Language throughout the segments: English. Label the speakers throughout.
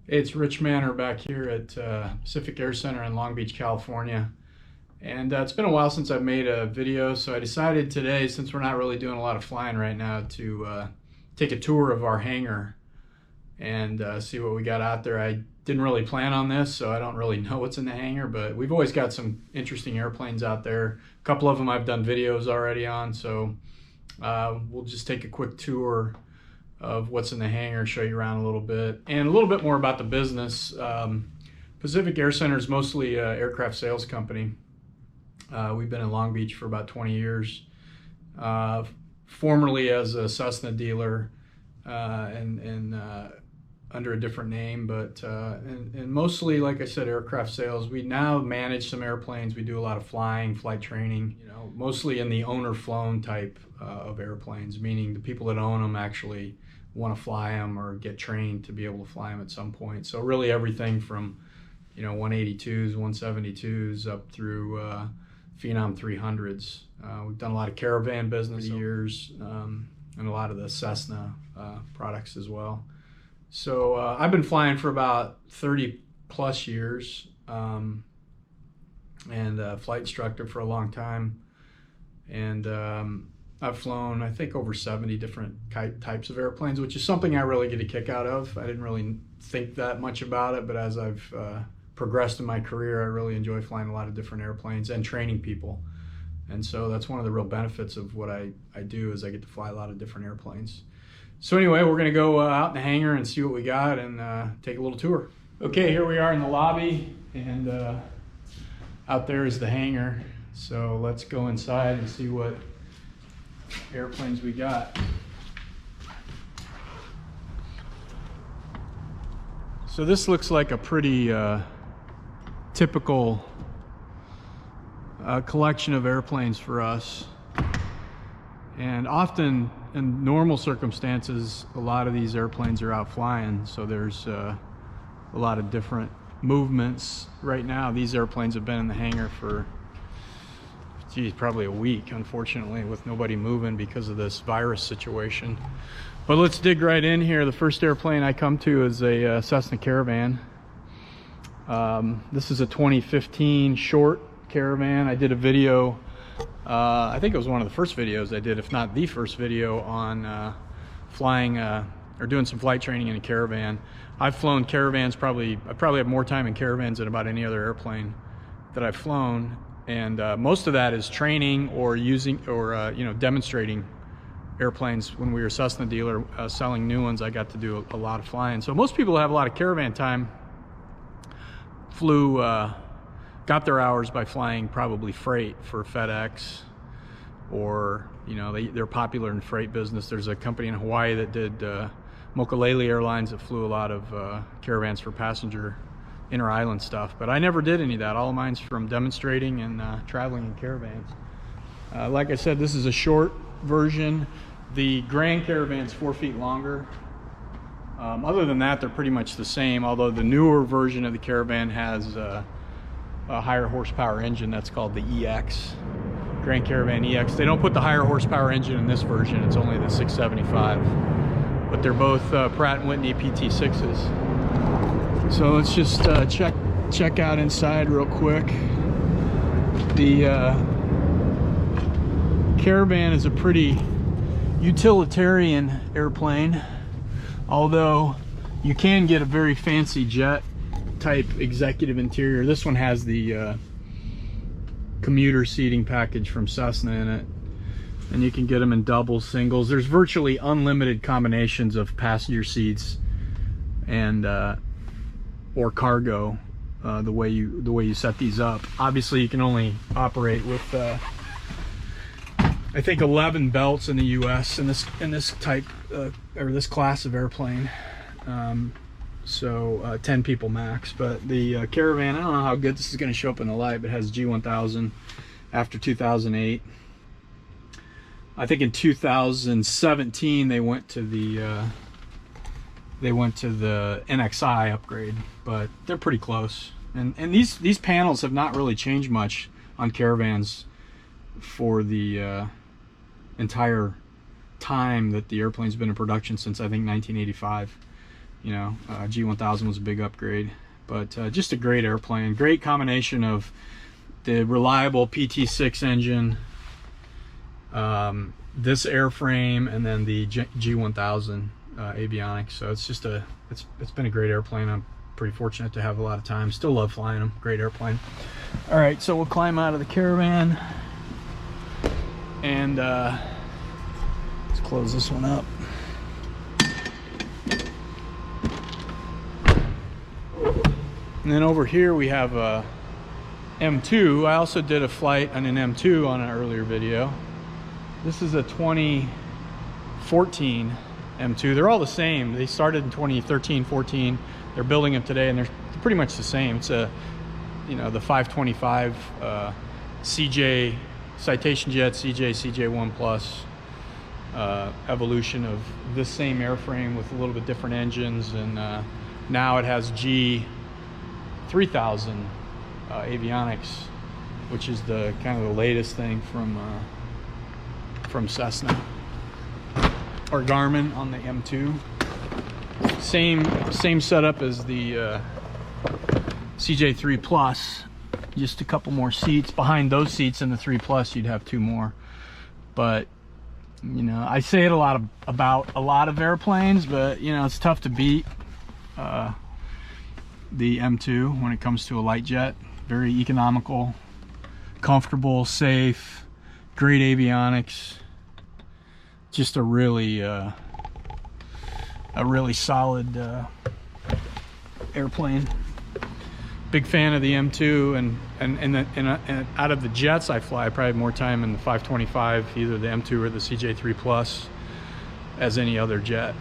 Speaker 1: Hey, it's Rich Manor back here at Pacific Air Center in Long Beach, California. And it's been a while since I've made a video, so I decided today, since we're not really doing a lot of flying right now, to take a tour of our hangar and see what we got out there. I didn't really plan on this, so I don't really know what's in the hangar, but we've always got some interesting airplanes out there. A couple of them I've done videos already on, so we'll just take a quick tour of what's in the hangar, show you around a little bit, and a little bit more about the business. Pacific Air Center is mostly an aircraft sales company. We've been in Long Beach for about 20 years, formerly as a Cessna dealer and under a different name, but and mostly, like I said, aircraft sales. We now manage some airplanes. We do a lot of flying, flight training, mostly in the owner-flown type of airplanes, meaning the people that own them actually want to fly them or get trained to be able to fly them at some point. So really everything from 182s, 172s up through Phenom 300s. We've done a lot of caravan business over the years, and a lot of the Cessna products as well. So I've been flying for about 30 plus years, and flight instructor for a long time. And I've flown, I think, over 70 different types of airplanes, which is something I really get a kick out of. I didn't really think that much about it, but as I've progressed in my career, I really enjoy flying a lot of different airplanes and training people. And so that's one of the real benefits of what I do, is I get to fly a lot of different airplanes. So anyway, we're gonna go out in the hangar and see what we got and take a little tour. Okay, here we are in the lobby, and out there is the hangar. So let's go inside and see what airplanes we got. So this looks like a pretty typical collection of airplanes for us, and often in normal circumstances a lot of these airplanes are out flying, so there's a lot of different movements. Right now these airplanes have been in the hangar for probably a week, unfortunately, with nobody moving because of this virus situation. But let's dig right in here. The first airplane I come to is a Cessna Caravan. This is a 2015 short Caravan. I did a video, I think it was one of the first videos I did, if not the first video, on flying or doing some flight training in a Caravan. I've flown Caravans, I probably have more time in Caravans than about any other airplane that I've flown. And most of that is training or demonstrating airplanes. When we were a Cessna dealer selling new ones, I got to do a lot of flying. So most people who have a lot of Caravan time got their hours by flying probably freight for FedEx, or they're popular in freight business. There's a company in Hawaii that did Mokulele Airlines that flew a lot of Caravans for passenger inter-island stuff, but I never did any of that. All of mine's from demonstrating and traveling in Caravans. Like I said, this is a short version. The Grand Caravan's 4 feet longer. Other than that, they're pretty much the same, although the newer version of the Caravan has a higher horsepower engine that's called the EX, Grand Caravan EX. They don't put the higher horsepower engine in this version, it's only the 675, but they're both Pratt & Whitney PT6s. So let's just check out inside real quick. The Caravan is a pretty utilitarian airplane, although you can get a very fancy jet type executive interior. This one has the commuter seating package from Cessna in it, and you can get them in doubles, singles. There's virtually unlimited combinations of passenger seats and or cargo, the way you set these up. Obviously you can only operate with I think 11 belts in the US in this type or this class of airplane, so 10 people max. But the Caravan, I don't know how good this is going to show up in the light, but it has G1000 after 2008. I think in 2017 they went to the NXI upgrade, but they're pretty close. And these panels have not really changed much on Caravans for the entire time that the airplane's been in production, since I think 1985. You know, G1000 was a big upgrade, but just a great airplane. Great combination of the reliable PT6 engine, this airframe, and then the G1000 avionics. So it's just it's been a great airplane. I'm pretty fortunate to have a lot of time. Still love flying them. Great airplane. All right, so we'll climb out of the Caravan and let's close this one up. And then over here we have a M2. I also did a flight on an M2 on an earlier video. This is a 2014 M2. They're all the same. They started in 2013, 14. They're building them today, and they're pretty much the same. It's a, you know, the 525 CJ Citation Jet CJ1 Plus evolution of this same airframe with a little bit different engines, and now it has G3000 avionics, which is the kind of the latest thing from Cessna or Garmin on the M2. Same setup as the CJ3 Plus, just a couple more seats. Behind those seats in the 3 Plus, you'd have 2 more. But you know, I say it about a lot of airplanes, but you know, it's tough to beat the M2 when it comes to a light jet. Very economical, comfortable, safe, great avionics. Just a really solid airplane. Big fan of the M2, and out of the jets I fly, I probably have more time in the 525, either the M2 or the CJ3 Plus, as any other jet.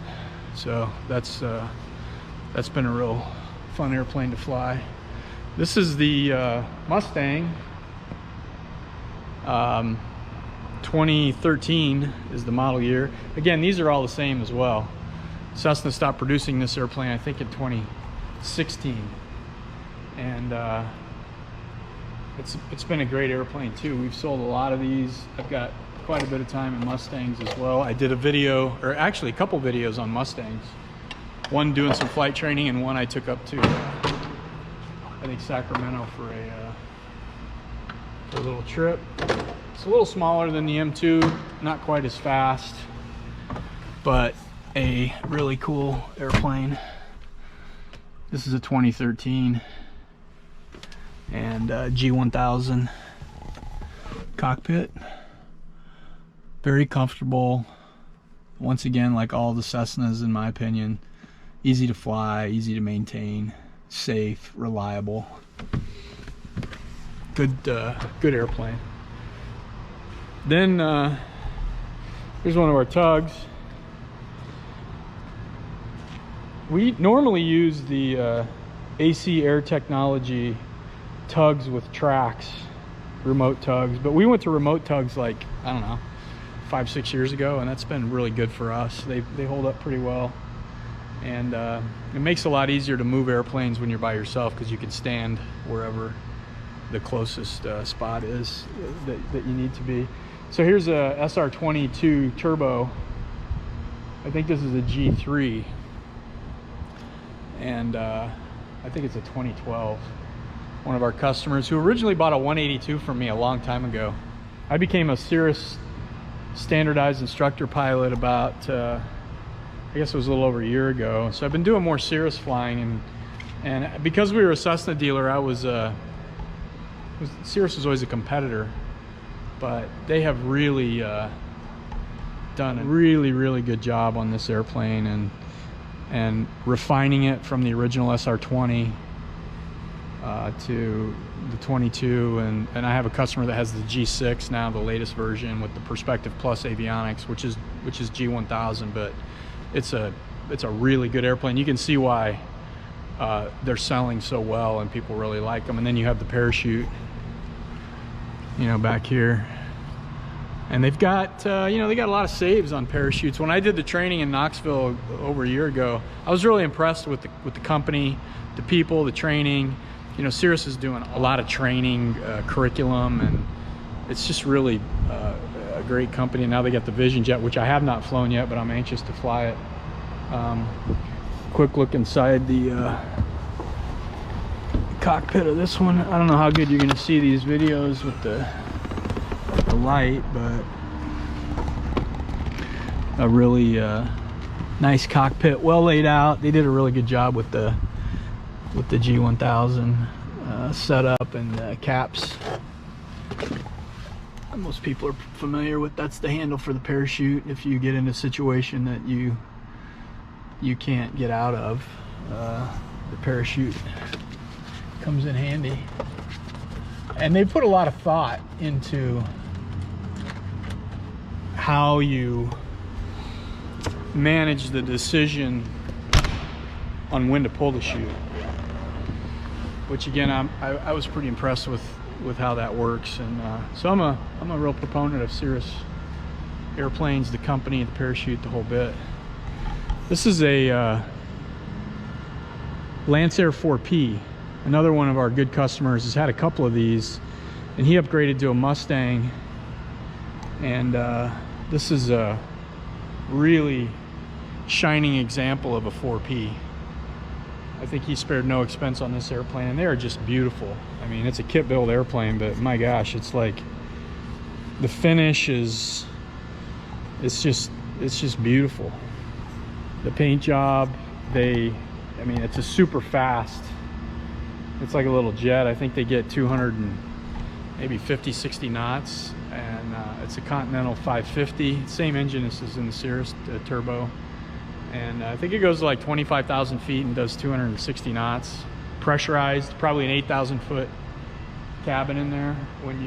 Speaker 1: So that's been a real fun airplane to fly. This is the Mustang. 2013 is the model year. Again, these are all the same as well. Cessna stopped producing this airplane, I think, in 2016, and it's been a great airplane too. We've sold a lot of these. I've got quite a bit of time in Mustangs as well. I did a video, or actually a couple videos on Mustangs. One doing some flight training, and one I took up to I think Sacramento for a little trip. It's a little smaller than the M2, not quite as fast, but a really cool airplane. This is a 2013 and G1000 cockpit. Very comfortable. Once again, like all the Cessnas, in my opinion, easy to fly, easy to maintain, safe, reliable. Good airplane. Then here's one of our tugs. We normally use the AC Air Technology tugs with tracks, remote tugs, but we went to remote tugs like, I don't know, 5-6 years ago, and that's been really good for us. They hold up pretty well, and it makes it a lot easier to move airplanes when you're by yourself, because you can stand wherever the closest spot is that you need to be. So here's a SR22 turbo. I think this is a G3, and I think it's a 2012. One of our customers who originally bought a 182 from me a long time ago. I became a Cirrus standardized instructor pilot about I guess it was a little over a year ago. So I've been doing more Cirrus flying, and because we were a Cessna dealer, Cirrus was always a competitor, but they have really done a really good job on this airplane, and refining it from the original SR20 to the 22, and I have a customer that has the G6 now, the latest version with the Perspective Plus avionics, which is G1000, but it's a really good airplane. You can see why they're selling so well and people really like them. And then you have the parachute, you know, back here, and they've got they got a lot of saves on parachutes. When I did the training in Knoxville over a year ago, I was really impressed with the company, the people, the training. You know, Cirrus is doing a lot of training curriculum, and it's just really a great company. Now they got the Vision Jet, which I have not flown yet, but I'm anxious to fly it. quick look inside the cockpit of this one. I don't know how good you're going to see these videos with the light, but a really nice cockpit, well laid out. They did a really good job with the G1000 setup and caps. Most people are familiar with. That's the handle for the parachute if you get in a situation that you can't get out of. The parachute comes in handy, and they put a lot of thought into how you manage the decision on when to pull the chute, which again I was pretty impressed with how that works. And so I'm a real proponent of Cirrus airplanes, the company, the parachute, the whole bit. This is a Lancer 4P. Another one of our good customers has had a couple of these, and he upgraded to a Mustang, and this is a really shining example of a 4P. I think he spared no expense on this airplane, and they are just beautiful. I mean, it's a kit build airplane, but my gosh, it's like the finish is, it's just beautiful. The paint job, I mean, it's a super fast, it's like a little jet. I think they get 200 and maybe 50, 60 knots, and it's a Continental 550, same engine as is in the Cirrus turbo. And I think it goes to like 25,000 feet and does 260 knots. Pressurized, probably an 8,000 foot cabin in there when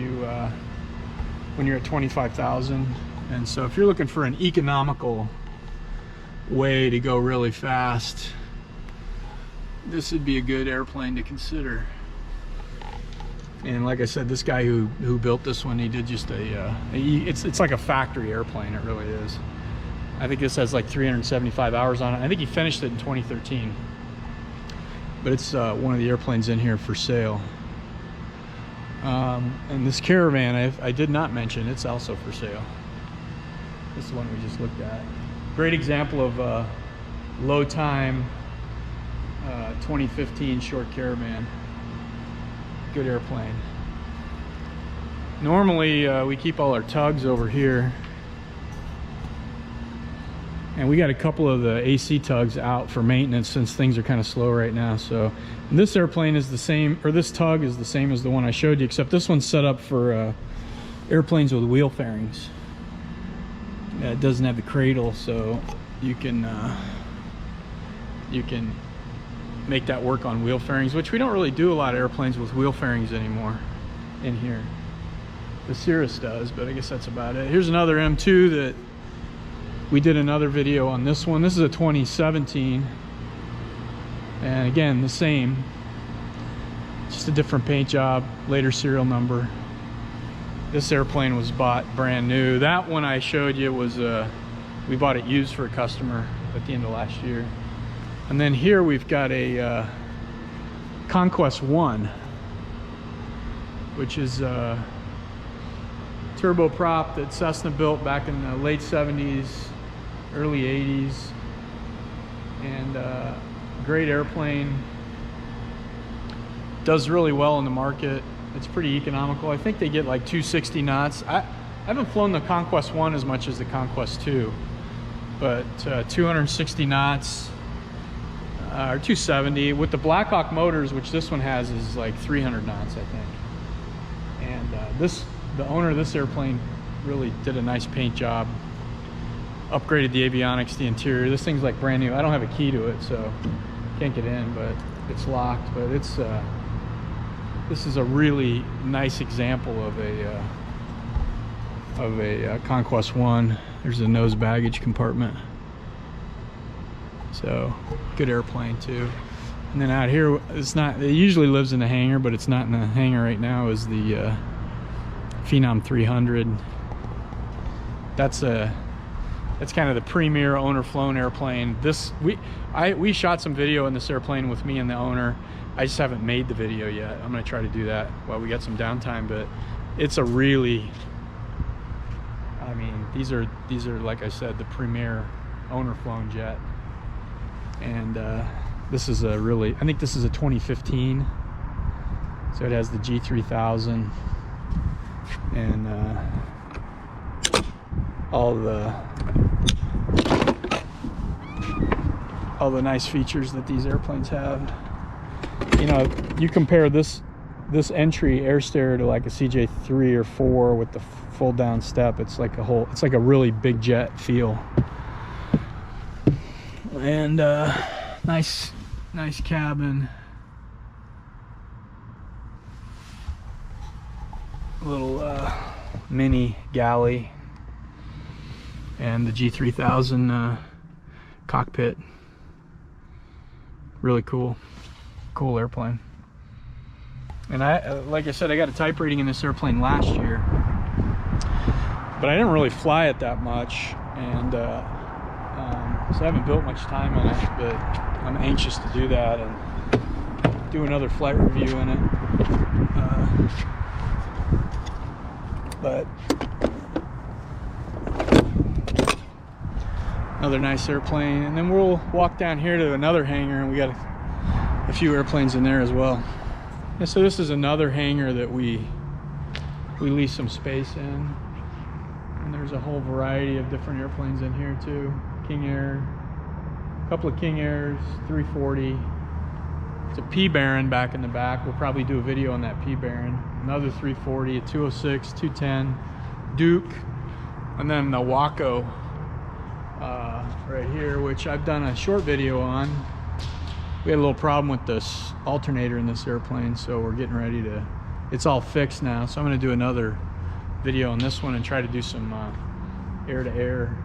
Speaker 1: you're at 25,000. And so if you're looking for an economical way to go really fast, this would be a good airplane to consider. And like I said, this guy who built this one, he did just it's like a factory airplane, it really is. I think this has like 375 hours on it. I think he finished it in 2013. But it's one of the airplanes in here for sale. And this Caravan, I did not mention, it's also for sale. This is the one we just looked at. Great example of low time 2015 short Caravan. Good airplane. Normally we keep all our tugs over here, and we got a couple of the AC tugs out for maintenance since things are kind of slow right now. So this airplane is the same, or this tug is the same as the one I showed you, except this one's set up for airplanes with wheel fairings. It doesn't have the cradle, so you can make that work on wheel fairings, which we don't really do a lot of airplanes with wheel fairings anymore in here. The Cirrus does, but I guess that's about it. Here's another M2 that we did another video on. This one, this is a 2017, and again the same, just a different paint job, later serial number. This airplane was bought brand new. That one I showed you was we bought it used for a customer at the end of last year. And then here we've got a Conquest I, which is a turboprop that Cessna built back in the late 70s, early 80s, and great airplane. Does really well in the market. It's pretty economical. I think they get like 260 knots. I haven't flown the Conquest I as much as the Conquest II, but 260 knots, or 270. With the Blackhawk motors, which this one has, is like 300 knots, I think. And the owner of this airplane really did a nice paint job. Upgraded the avionics, the interior. This thing's like brand new. I don't have a key to it, so can't get in, but it's locked. But it's this is a really nice example of a Conquest I. There's a nose baggage compartment. So good airplane too. And then out here, it's not, it usually lives in the hangar, but it's not in the hangar right now, is the Phenom 300. That's kind of the premier owner flown airplane. We shot some video in this airplane with me and the owner. I just haven't made the video yet. I'm gonna try to do that while we got some downtime, but it's a really, I mean, these are like I said, the premier owner flown jet. And this is a really, I think this is a 2015. So it has the G3000 and all the nice features that these airplanes have. You know, you compare this entry air stair to like a CJ3 or 4 with the full down step. It's like a really big jet feel. And nice cabin. Little mini galley, and the G3000 cockpit. Really cool airplane. And like I said, I got a type rating in this airplane last year, but I didn't really fly it that much, and so I haven't built much time in it, but I'm anxious to do that and do another flight review in it. But another nice airplane, and then we'll walk down here to another hangar, and we got a few airplanes in there as well. And so this is another hangar that we lease some space in, and there's a whole variety of different airplanes in here too. King Air, a couple of King Airs, 340. It's a P Baron back in the back. We'll probably do a video on that P Baron. Another 340, a 206, 210, Duke, and then the Waco right here, which I've done a short video on. We had a little problem with this alternator in this airplane, so we're getting ready to, it's all fixed now, so I'm going to do another video on this one and try to do some air-to-air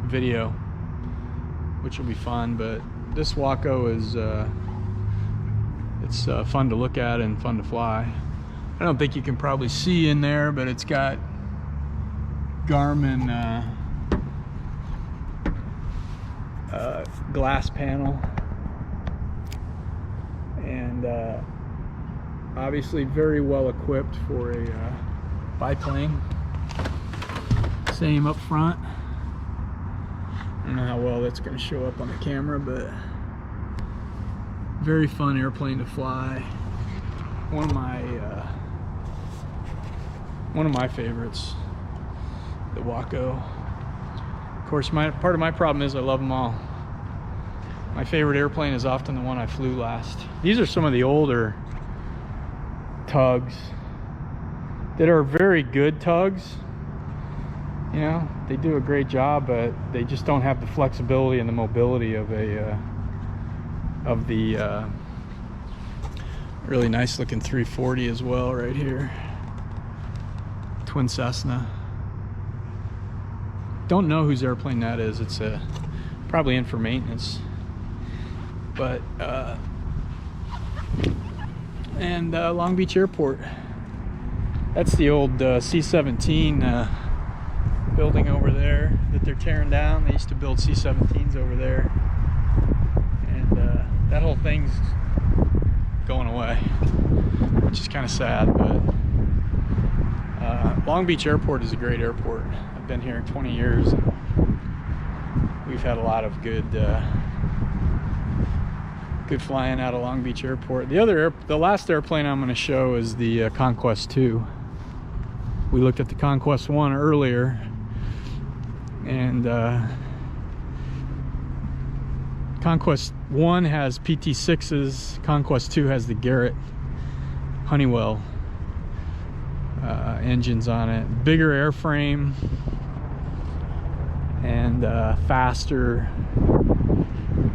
Speaker 1: video, which will be fun. But this Waco is it's fun to look at and fun to fly. I don't think you can probably see in there, but it's got Garmin glass panel, and obviously very well equipped for a biplane. Same up front. I don't know how well that's going to show up on the camera, but very fun airplane to fly. One of my favorites, the Waco. Of course, part of my problem is I love them all. My favorite airplane is often the one I flew last. These are some of the older tugs that are very good tugs. You know, they do a great job, but they just don't have the flexibility and the mobility of the really nice looking 340 as well right here. Twin Cessna. Don't know whose airplane that is. It's probably in for maintenance. But and Long Beach Airport. That's the old C-17 building over there that they're tearing down. They used to build C-17s over there, and that whole thing's going away, which is kind of sad. But Long Beach Airport is a great airport. I've been here 20 years, and we've had a lot of good flying out of Long Beach Airport. The last airplane I'm going to show is the Conquest II. We looked at the Conquest I earlier, and Conquest I has PT6s. Conquest II has the Garrett Honeywell engines on it. Bigger airframe and faster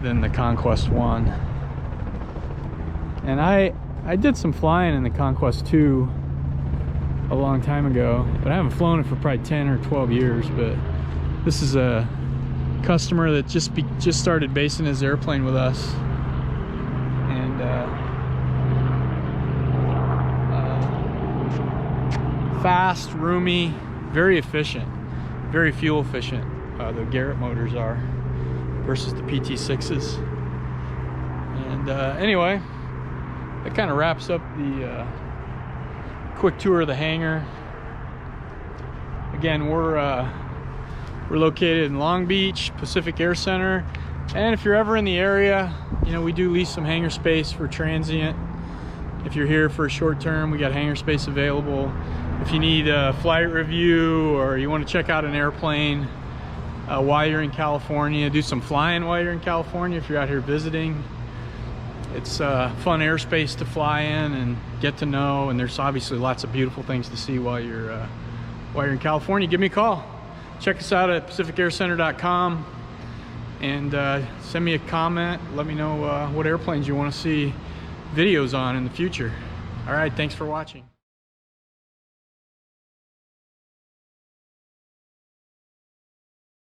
Speaker 1: than the Conquest I. And I did some flying in the Conquest II a long time ago, but I haven't flown it for probably 10 or 12 years. But this is a customer that just started basing his airplane with us, and fast, roomy, very efficient, very fuel efficient. The Garrett motors are versus the PT6s. And anyway, that kind of wraps up the quick tour of the hangar. Again, we're located in Long Beach, Pacific Air Center. And if you're ever in the area, you know, we do lease some hangar space for transient. If you're here for a short term, we got hangar space available. If you need a flight review or you want to check out an airplane while you're in California, do some flying while you're in California if you're out here visiting. It's fun airspace to fly in and get to know, and there's obviously lots of beautiful things to see while you're in California. Give me a call. Check us out at pacificaircenter.com and send me a comment. Let me know what airplanes you want to see videos on in the future. All right, thanks for watching.